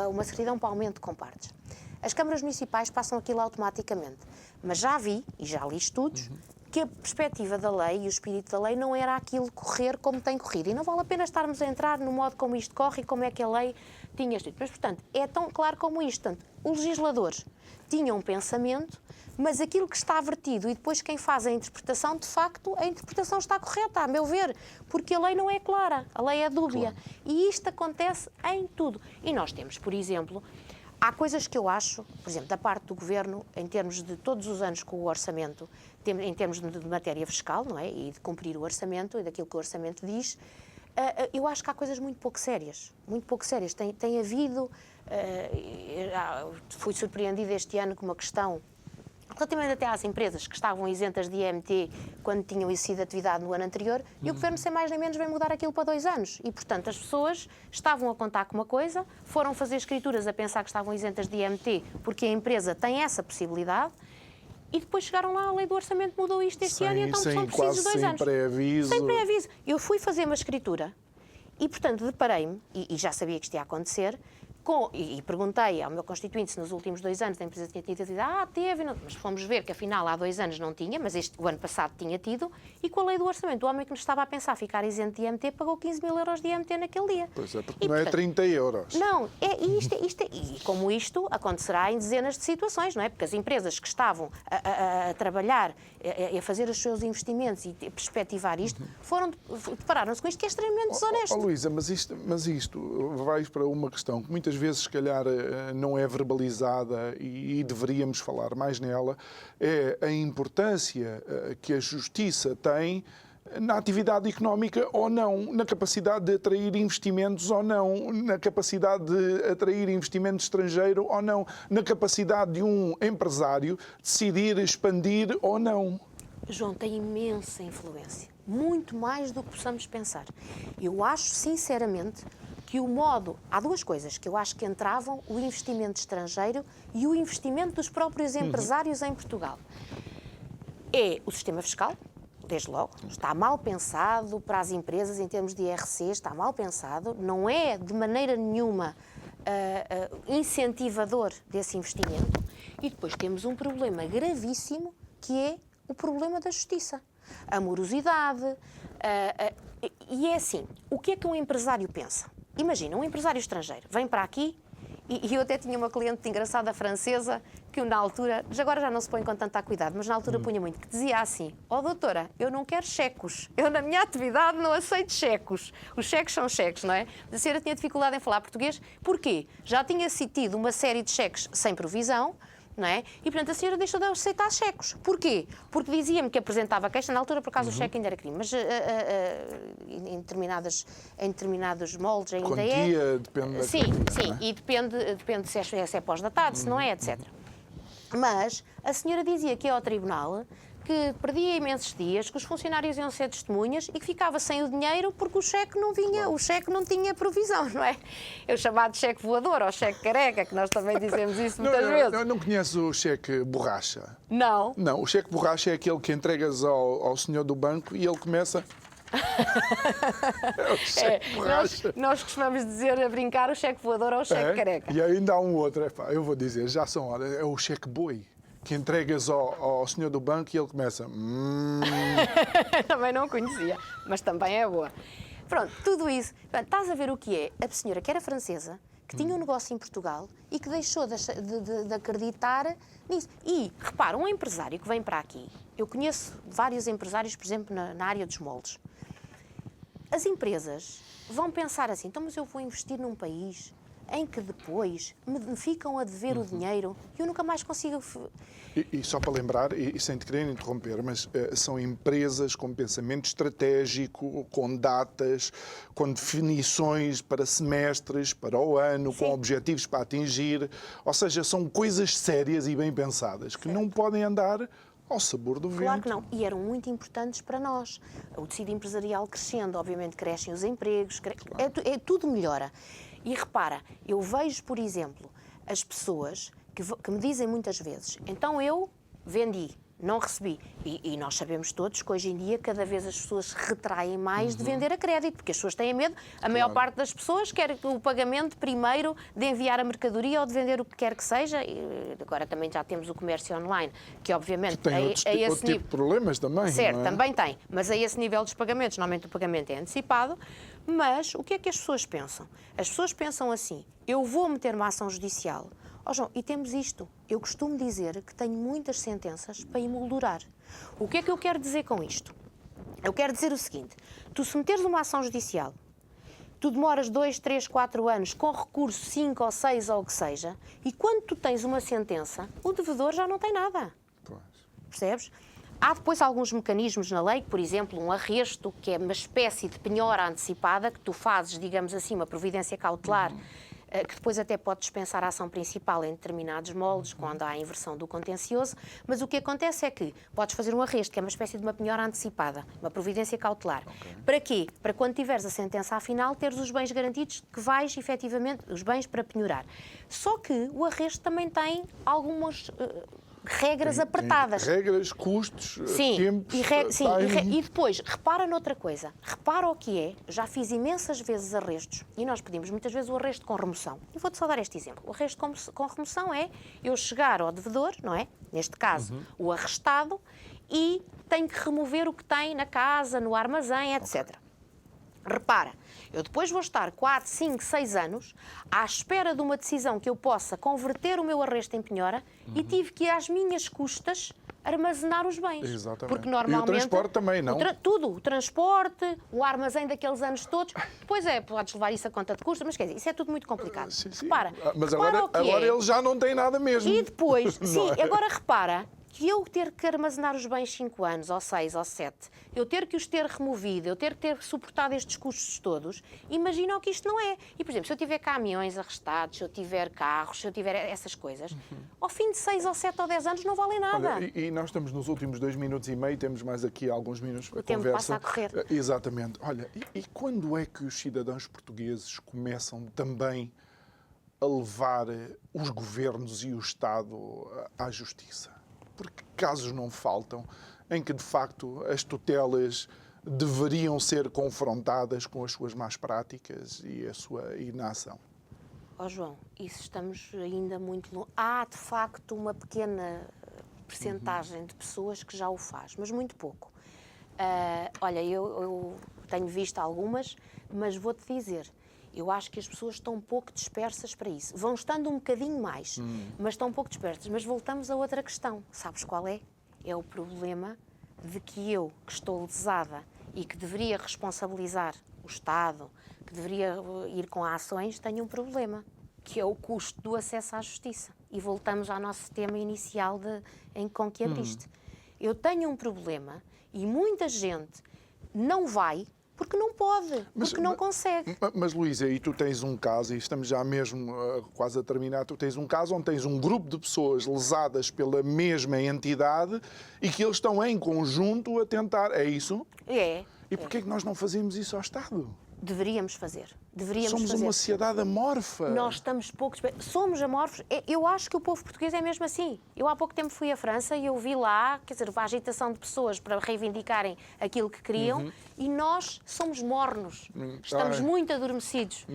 uma certidão para aumento com partes. As câmaras municipais passam aquilo automaticamente. Mas já vi, e já li estudos, que a perspectiva da lei e o espírito da lei não era aquilo correr como tem corrido. E não vale a pena estarmos a entrar no modo como isto corre e como é que a lei tinha escrito. Mas, portanto, é tão claro como isto. Portanto, os legisladores tinham um pensamento, mas aquilo que está vertido e depois quem faz a interpretação, de facto, a interpretação está correta, a meu ver, porque a lei não é clara, a lei é dúbia. Claro. E isto acontece em tudo. E nós temos, por exemplo, há coisas que eu acho, por exemplo, da parte do Governo, em termos de todos os anos com o orçamento, em termos de matéria fiscal, não é? E de cumprir o orçamento e daquilo que o orçamento diz, eu acho que há coisas muito pouco sérias. Muito pouco sérias. Tem havido... fui surpreendida este ano com uma questão relativamente até às empresas que estavam isentas de IMT quando tinham exercido atividade no ano anterior, e o Governo, sem mais nem menos, vem mudar aquilo para 2 anos. E, portanto, as pessoas estavam a contar com uma coisa, foram fazer escrituras a pensar que estavam isentas de IMT porque a empresa tem essa possibilidade, e depois chegaram lá, a lei do orçamento mudou isto este ano, e então são precisos 2 anos. Sem pré-aviso. Sem pré-aviso. Eu fui fazer uma escritura e, portanto, deparei-me, e já sabia que isto ia acontecer, e perguntei ao meu constituinte se nos últimos 2 anos a empresa tinha tido atividade. Teve, não, mas fomos ver que afinal há 2 anos não tinha, mas o ano passado tinha tido, e com a lei do orçamento, o homem que nos estava a pensar ficar isento de IMT pagou 15 mil euros de IMT naquele dia. Pois é, porque não é 30 euros. Não, e como isto acontecerá em dezenas de situações, não é? Porque as empresas que estavam a trabalhar, a fazer os seus investimentos e a perspectivar isto, depararam-se com isto que é extremamente desonesto. Luísa, mas isto vai para uma questão que muitas vezes, se calhar, não é verbalizada e deveríamos falar mais nela, é a importância que a justiça tem na atividade económica ou não, na capacidade de atrair investimentos ou não, na capacidade de atrair investimento estrangeiro ou não, na capacidade de um empresário decidir expandir ou não. João, tem imensa influência, muito mais do que possamos pensar. Eu acho, sinceramente, que o modo... Há 2 coisas que eu acho que entravam: o investimento estrangeiro e o investimento dos próprios empresários em Portugal. É o sistema fiscal, desde logo, está mal pensado para as empresas em termos de IRC, está mal pensado, não é de maneira nenhuma incentivador desse investimento. E depois temos um problema gravíssimo, que é o problema da justiça. A morosidade. E é assim, o que é que um empresário pensa? Imagina, um empresário estrangeiro vem para aqui, e eu até tinha uma cliente engraçada francesa que na altura, agora já não se põe com tanta cuidado, mas na altura punha muito, que dizia assim: doutora, eu não quero checos, eu na minha atividade não aceito checos. Os cheques são cheques, não é? A senhora tinha dificuldade em falar português, porquê? Já tinha tido uma série de cheques sem provisão, não é? E, portanto, a senhora deixou de aceitar cheques. Porquê? Porque dizia-me que apresentava queixa, na altura, por acaso, o cheque ainda era crime, mas em determinados moldes ainda Quantia, depende da Sim, e depende se é pós-datado, se não é, etc. Mas a senhora dizia que ia ao tribunal, que perdia imensos dias, que os funcionários iam ser testemunhas e que ficava sem o dinheiro porque o cheque não vinha, o cheque não tinha provisão, não é? Eu chamado cheque voador ou cheque careca, que nós também dizemos isso muitas vezes. Eu não conheço o cheque borracha. Não? Não, o cheque borracha é aquele que entregas ao senhor do banco e ele começa... É o cheque borracha. Nós costumamos dizer, a brincar, o cheque voador ou o cheque careca. E ainda há um outro, eu vou dizer, já são horas, é o cheque boi, que entregas ao senhor do banco e ele começa... Também não conhecia, mas também é boa. Pronto, tudo isso. Portanto, estás a ver o que é a senhora que era francesa, que tinha um negócio em Portugal e que deixou de acreditar nisso. E, repara, um empresário que vem para aqui, eu conheço vários empresários, por exemplo, na área dos moldes. As empresas vão pensar assim, então, mas eu vou investir num país em que depois me ficam a dever o dinheiro e eu nunca mais consigo... E só para lembrar, e sem te querer interromper, mas são empresas com pensamento estratégico, com datas, com definições para semestres, para o ano, Sim. com objetivos para atingir. Ou seja, são coisas sérias e bem pensadas, que não podem andar ao sabor do vento. Claro que não. E eram muito importantes para nós. O tecido empresarial crescendo, obviamente crescem os empregos, tudo melhora. E repara, eu vejo, por exemplo, as pessoas que me dizem muitas vezes, então eu vendi, não recebi. E nós sabemos todos que hoje em dia cada vez as pessoas se retraem mais de vender a crédito, porque as pessoas têm medo. A maior parte das pessoas quer o pagamento primeiro de enviar a mercadoria ou de vender o que quer que seja. E agora também já temos o comércio online, que obviamente Tem outro tipo de problemas também. Certo, não é? também tem. Mas a esse nível dos pagamentos, normalmente o pagamento é antecipado. Mas o que é que as pessoas pensam? As pessoas pensam assim, eu vou meter uma ação judicial. Ó João, e temos isto. Eu costumo dizer que tenho muitas sentenças para emoldurar. O que é que eu quero dizer com isto? Eu quero dizer o seguinte, tu se meteres uma ação judicial, tu demoras 2, 3, 4 anos com recurso 5 ou 6 ou o que seja, e quando tu tens uma sentença, o devedor já não tem nada. Pois. Percebes? Há depois alguns mecanismos na lei, por exemplo, um arresto, que é uma espécie de penhora antecipada, que tu fazes, digamos assim, uma providência cautelar, que depois até pode dispensar a ação principal em determinados moldes, quando há a inversão do contencioso, mas o que acontece é que podes fazer um arresto, que é uma espécie de uma penhora antecipada, uma providência cautelar. Okay. Para quê? Para quando tiveres a sentença à final, teres os bens garantidos que vais, efetivamente, os bens para penhorar. Só que o arresto também tem algumas... regras apertadas. Regras, custos, sim, tempos, e depois, repara noutra coisa. Repara o que é, já fiz imensas vezes arrestos, e nós pedimos muitas vezes o arresto com remoção. E vou-te só dar este exemplo. O arresto com remoção é eu chegar ao devedor, não é? Neste caso, o arrestado, e tem que remover o que tem na casa, no armazém, etc. Okay. Repara, eu depois vou estar 4, 5, 6 anos à espera de uma decisão que eu possa converter o meu arresto em penhora e tive que ir às minhas custas armazenar os bens. Exatamente. Porque normalmente... E o transporte também, não? Tudo. O transporte, o armazém daqueles anos todos. Depois podes levar isso a conta de custos, mas quer dizer, isso é tudo muito complicado. Sim. Repara. Mas agora ele já não tem nada mesmo. E depois, agora repara... que eu ter que armazenar os bens 5 anos, ou 6, ou 7, eu ter que os ter removido, eu ter que ter suportado estes custos todos, imagina o que isto não é. E, por exemplo, se eu tiver caminhões arrestados, se eu tiver carros, se eu tiver essas coisas, ao fim de 6 ou 7 ou 10 anos não valem nada. Olha, e nós estamos nos últimos 2 minutos e meio, temos mais aqui alguns minutos para o tempo conversa. Passa a correr. Exatamente. Olha, e quando é que os cidadãos portugueses começam também a levar os governos e o Estado à justiça? Porque casos não faltam em que, de facto, as tutelas deveriam ser confrontadas com as suas más práticas e a sua inação. Ó João, isso estamos ainda muito longe. Há, de facto, uma pequena percentagem de pessoas que já o faz, mas muito pouco. Olha, eu tenho visto algumas, mas vou-te dizer... Eu acho que as pessoas estão um pouco dispersas para isso. Vão estando um bocadinho mais, mas estão um pouco dispersas. Mas voltamos a outra questão. Sabes qual é? É o problema de que eu, que estou lesada e que deveria responsabilizar o Estado, que deveria ir com ações, tenho um problema, que é o custo do acesso à justiça. E voltamos ao nosso tema inicial com que abriste. Eu tenho um problema e muita gente não vai... porque não pode, porque não consegue. Mas, Luísa, e tu tens um caso, e estamos já mesmo quase a terminar, tu tens um caso onde tens um grupo de pessoas lesadas pela mesma entidade e que eles estão em conjunto a tentar... É isso? É. E porquê é que nós não fazemos isso ao Estado? Deveríamos fazer. Somos uma sociedade amorfa. Nós estamos poucos... Somos amorfos. Eu acho que o povo português é mesmo assim. Eu há pouco tempo fui à França e eu vi lá, quer dizer, a agitação de pessoas para reivindicarem aquilo que queriam e nós somos mornos. Estamos muito adormecidos.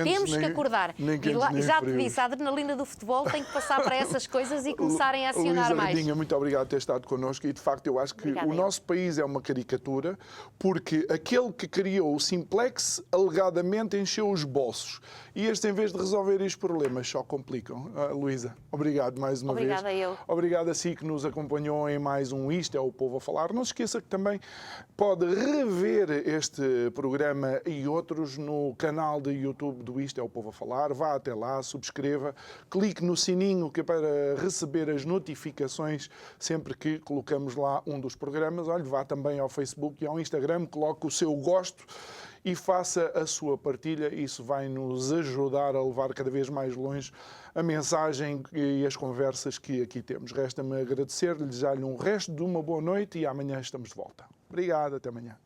Temos que acordar. E já te disse, a adrenalina do futebol tem que passar para essas coisas e começarem a acionar mais. Radinha, muito obrigado por ter estado connosco e, de facto, eu acho que o nosso país é uma caricatura porque aquele que criou o Simplex alegadamente encher os bolsos. E estes, em vez de resolver os problemas, só complicam. Luísa, obrigado mais uma vez. Obrigada eu. Obrigado a si que nos acompanhou em mais um Isto é o Povo a Falar. Não se esqueça que também pode rever este programa e outros no canal de YouTube do Isto é o Povo a Falar. Vá até lá, subscreva, clique no sininho que é para receber as notificações sempre que colocamos lá um dos programas. Olhe, vá também ao Facebook e ao Instagram, coloque o seu gosto e faça a sua partilha. Isso vai nos ajudar a levar cada vez mais longe a mensagem e as conversas que aqui temos. Resta-me agradecer-lhe, desejar-lhe um resto de uma boa noite e amanhã estamos de volta. Obrigado, até amanhã.